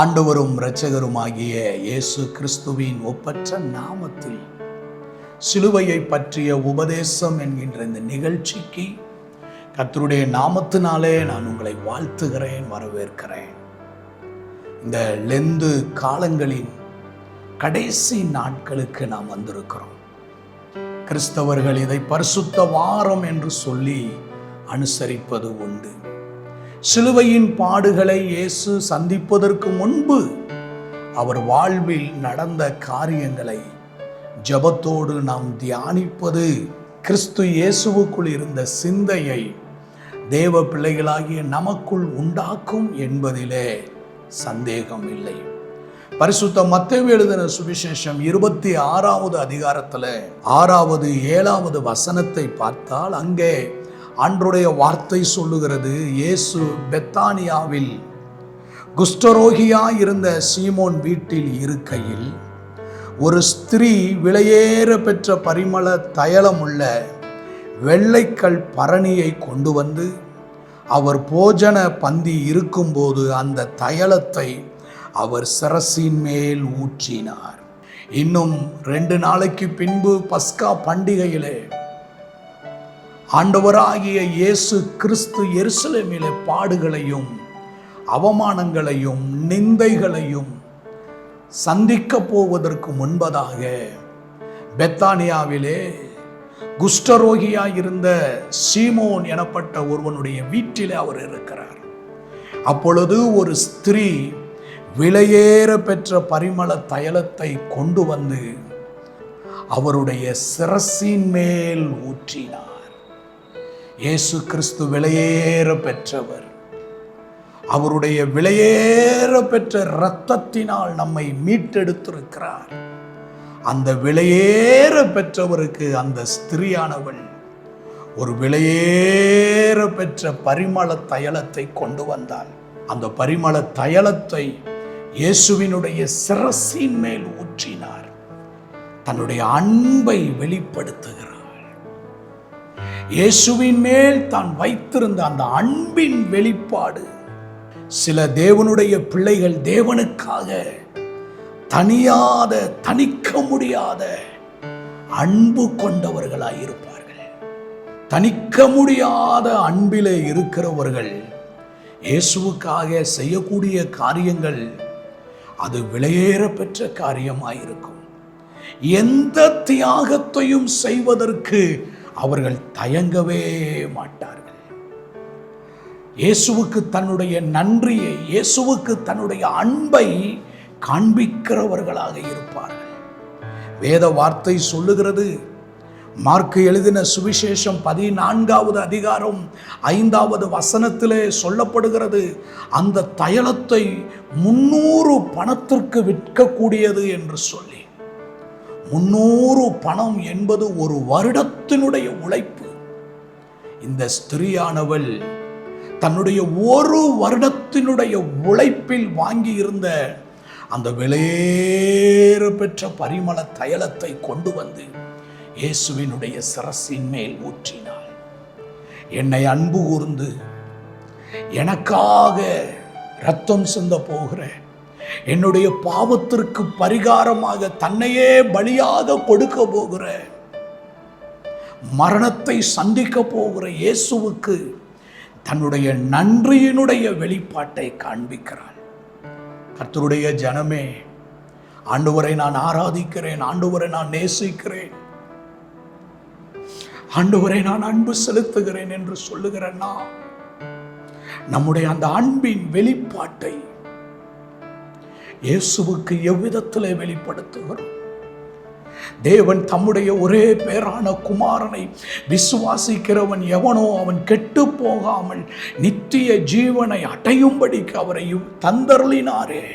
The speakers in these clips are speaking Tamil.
ஆண்டவரும் இரட்சகருமாகிய இயேசு கிறிஸ்துவின் ஒப்பற்ற நாமத்தில் சிலுவையை பற்றிய உபதேசம் என்கின்ற இந்த நிகழ்ச்சிக்கு கர்த்தருடைய நாமத்தினாலே நான் உங்களை வாழ்த்துகிறேன், வரவேற்கிறேன். இந்த லெந்து காலங்களின் கடைசி நாட்களுக்கு நாம் வந்திருக்கிறோம். கிறிஸ்தவர்கள் இதை பரிசுத்த வாரம் என்று சொல்லி அனுசரிப்பது உண்டு. சிலுவையின் பாடுகளை இயேசு சந்திப்பதற்கு முன்பு அவர் வாழ்வில் நடந்த காரியங்களை ஜெபத்தோடு நாம் தியானிப்பது கிறிஸ்து இயேசுவுக்குள் இருந்த சிந்தையை தேவ பிள்ளைகளாகிய நமக்குள் உண்டாக்கும் என்பதிலே சந்தேகம் இல்லை. பரிசுத்த மத்தேயு எழுதின சுவிசேஷம் 26வது அதிகாரத்தில் 6வது 7வது வசனத்தை பார்த்தால் அங்கே ஆண்டவருடைய வார்த்தை சொல்லுகிறது, இயேசு பெத்தானியாவில் குஷ்டரோகியாய் இருந்த சீமோன் வீட்டில் இருக்கையில் ஒரு ஸ்திரீ விலையேற பெற்ற பரிமள தைலமுள்ள வெள்ளைக்கல் பரணியை கொண்டு வந்து அவர் போஜன பந்தி இருக்கும்போது அந்த தைலத்தை அவர் சிரசின் மேல் ஊற்றினார். இன்னும் 2 நாளைக்கு பின்பு பஸ்கா பண்டிகையிலே ஆண்டவராகிய இயேசு கிறிஸ்து எருசலேமிலே பாடுகளையும் அவமானங்களையும் நிந்தைகளையும் சந்திக்க போவதற்கு முன்பதாக பெத்தானியாவிலே குஷ்டரோகியாயிருந்த சீமோன் எனப்பட்ட ஒருவனுடைய வீட்டிலே அவர் இருக்கிறார். அப்பொழுது ஒரு ஸ்திரீ விலையேற பெற்ற பரிமள தைலத்தை கொண்டு வந்து அவருடைய சிரசின் மேல் ஊற்றினார். இயேசு கிறிஸ்து விலையேற பெற்றவர். அவருடைய விலையேற பெற்ற இரத்தத்தினால் நம்மை மீட்டெடுத்திருக்கிறார். அந்த விலையேற பெற்றவருக்கு அந்த ஸ்திரியானவள் ஒரு விலையேற பெற்ற பரிமள தைலத்தை கொண்டு வந்தாள். அந்த பரிமள தைலத்தை இயேசுவினுடைய சிரசின் மேல் ஊற்றினார். தன்னுடைய அன்பை வெளிப்படுத்துகிறார். இயேசுவின் மேல் தான் வைத்திருந்த அந்த அன்பின் வெளிப்பாடு. சில தேவனுடைய பிள்ளைகள் தேவனுக்காக தணிக்க முடியாத அன்பு கொண்டவர்களாய் இருப்பார்கள். தணிக்க முடியாத அன்பிலே இருக்கிறவர்கள் இயேசுவுக்காக செய்யக்கூடிய காரியங்கள் அது விலையேற பெற்ற காரியமாயிருக்கும். எந்த தியாகத்தையும் செய்வதற்கு அவர்கள் தயங்கவே மாட்டார்கள். இயேசுவுக்கு தன்னுடைய நன்றியை, இயேசுவுக்கு தன்னுடைய அன்பை காண்பிக்கிறவர்களாக இருப்பார்கள். வேத வார்த்தை சொல்லுகிறது, மார்க்கு எழுதின சுவிசேஷம் 14வது அதிகாரம் 5வது வசனத்திலே சொல்லப்படுகிறது, அந்த தைலத்தை 300 பணத்திற்கு விற்கக்கூடியது என்று சொல்லி. 300 பணம் என்பது ஒரு வருடத்தினுடைய உழைப்பு. இந்த ஸ்திரியானவள் தன்னுடைய ஒரு வருடத்தினுடைய உழைப்பில் வாங்கி இருந்த அந்த விலையேற பெற்ற பரிமள தைலத்தை கொண்டு வந்து இயேசுவினுடைய சிரசின் மேல் ஊற்றினாள். என்னை அன்பு கூர்ந்து எனக்காக இரத்தம் சிந்த போகிற, என்னுடைய பாவத்திற்கு பரிகாரமாக தன்னையே பலியாக கொடுக்க போகிற, மரணத்தை சந்திக்க போகிற இயேசுவுக்கு தன்னுடைய நன்றியினுடைய வெளிப்பாட்டை காண்பிக்கிறாள். கர்த்தருடைய ஜனமே, ஆண்டவரை நான் ஆராதிக்கிறேன், ஆண்டவரை நான் நேசிக்கிறேன், ஆண்டவரை நான் அன்பு செலுத்துகிறேன் என்று சொல்லுகிறேன்னா, நம்முடைய அந்த அன்பின் வெளிப்பாட்டை இயேசுவுக்கு எவ்விதத்திலே வெளிப்படுத்துகிறோம்? தேவன் தம்முடைய ஒரே பேரான குமாரனை விசுவாசிக்கிறவன் எவனோ அவன் கெட்டு போகாமல் நித்திய ஜீவனை அடையும்படிக்கு அவரை தந்தருளினாரே.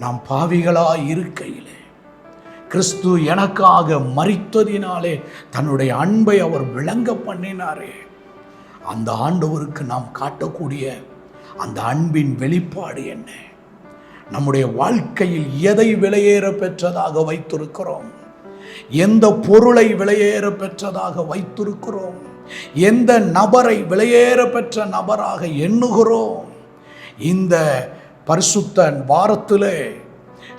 நாம் பாவிகளாய் இருக்கையிலே கிறிஸ்து எனக்காக மரித்ததினாலே தன்னுடைய அன்பை அவர் விளங்க பண்ணினாரே. அந்த ஆண்டவருக்கு நாம் காட்டக்கூடிய அந்த அன்பின் வெளிப்பாடு என்ன? நம்முடைய வாழ்க்கையில் எதை விலையேற பெற்றதாக வைத்திருக்கிறோம்? எந்த பொருளை விலையேற பெற்றதாக வைத்திருக்கிறோம்? எந்த நபரை விலையேற பெற்ற நபராக எண்ணுகிறோம்? இந்த பரிசுத்த வாரத்திலே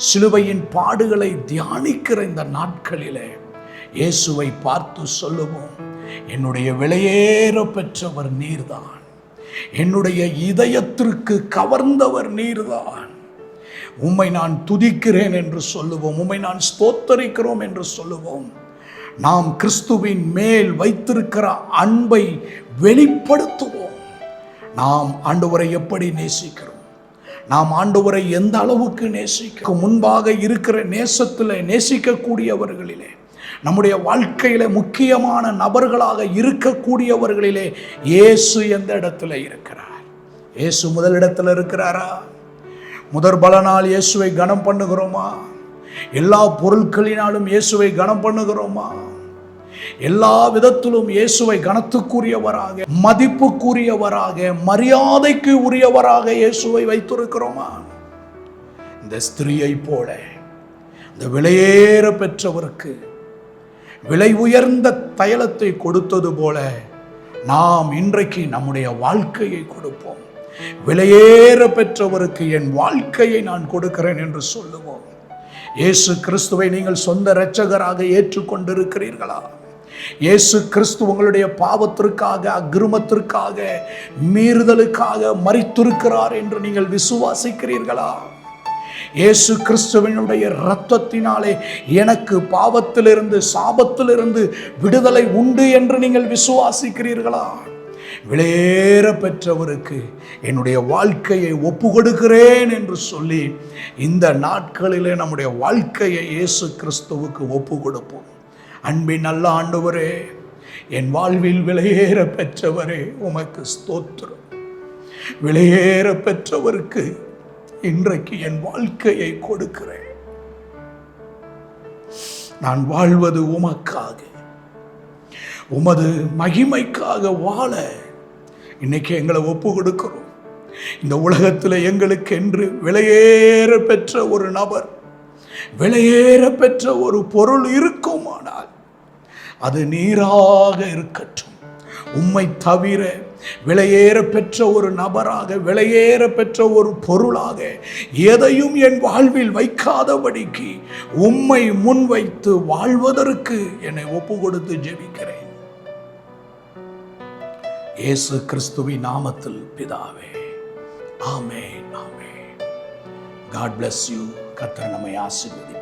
சிலுவையின் பாடுகளை தியானிக்கிற இந்த நாட்களிலே இயேசுவை பார்த்து சொல்லுவோம், என்னுடைய விலையேற பெற்றவர் நீர்தான், என்னுடைய இதயத்திற்கு கவர்ந்தவர் நீர்தான். உம்மை நான் துதிக்கிறேன் என்று சொல்லுவோம், உம்மை நான் ஸ்தோத்தரிக்கிறோம் என்று சொல்லுவோம். நாம் கிறிஸ்துவின் மேல் வைத்திருக்கிற அன்பை வெளிப்படுத்துவோம். நாம் ஆண்டவரை எப்படி நேசிக்கிறோம், நாம் ஆண்டவரை எந்த அளவுக்கு நேசிக்கிறோம், முன்பாக இருக்கிற நேசத்தில் நேசிக்கக்கூடியவர்களிலே, நம்முடைய வாழ்க்கையில முக்கியமான நபர்களாக இருக்கக்கூடியவர்களிலே இயேசு எந்த இடத்துல இருக்கிறார்? இயேசு முதலிடத்தில் இருக்கிறாரா? முதற் பலனால் இயேசுவை கனம் பண்ணுகிறோமா? எல்லா பொருட்களினாலும் இயேசுவை கனம் பண்ணுகிறோமா? எல்லா விதத்திலும் இயேசுவை கனத்துக்குரியவராக, மதிப்புக்குரியவராக, மரியாதைக்கு உரியவராக இயேசுவை வைத்திருக்கிறோமா? இந்த ஸ்திரீயை போல இந்த விலையேற பெற்றவருக்கு விலை உயர்ந்த தைலத்தை கொடுத்தது போல நாம் இன்றைக்கு நம்முடைய வாழ்க்கையை கொடுப்போம். விலையேற பெற்றவருக்கு என் வாழ்க்கையை நான் கொடுக்கிறேன் என்று சொல்லுவோம். இயேசு கிறிஸ்துவை நீங்கள் சொந்த இரட்சகராக ஏற்றுக்கொண்டிருக்கிறீர்களா? இயேசு கிறிஸ்து உங்களுடைய பாவத்திற்காக, அக்கிரமத்திற்காக, மீறுதலுக்காக மரித்திருக்கிறார் என்று நீங்கள் விசுவாசிக்கிறீர்களா? இயேசு கிறிஸ்துவினுடைய இரத்தத்தினாலே எனக்கு பாவத்திலிருந்து, சாபத்திலிருந்து விடுதலை உண்டு என்று நீங்கள் விசுவாசிக்கிறீர்களா? விலையேற பெற்றவருக்கு என்னுடைய வாழ்க்கையை ஒப்பு கொடுக்கிறேன் என்று சொல்லி இந்த நாட்களிலே நம்முடைய வாழ்க்கையை இயேசு கிறிஸ்துவுக்கு ஒப்பு கொடுப்போம். அன்பின் நல்ல ஆண்டவரே, என் வாழ்வில் விலையேற பெற்றவரே, உமக்கு ஸ்தோத்திரம். விலையேற பெற்றவருக்கு இன்றைக்கு என் வாழ்க்கையை கொடுக்கிறேன். நான் வாழ்வது உமக்காக, உமது மகிமைக்காக வாழ இன்னைக்கு எங்களை ஒப்பு கொடுக்கிறோம். இந்த உலகத்தில் எங்களுக்கு என்று விலையேற பெற்ற ஒரு நபர், விலையேற பெற்ற ஒரு பொருள் இருக்குமானால் அது நீராக இருக்கட்டும். உம்மை தவிர விலையேற பெற்ற ஒரு நபராக, விலையேற பெற்ற ஒரு பொருளாக எதையும் என் வாழ்வில் வைக்காதபடிக்கு உம்மை முன்வைத்து வாழ்வதற்கு என்னை ஒப்பு கொடுத்து ஜெபிக்கிறேன். இயேசு கிறிஸ்துவின் நாமத்தில் பிதாவே, ஆமென், ஆமென். God bless you. கர்த்தர் நம்மை ஆசீர்வதிப்பார்.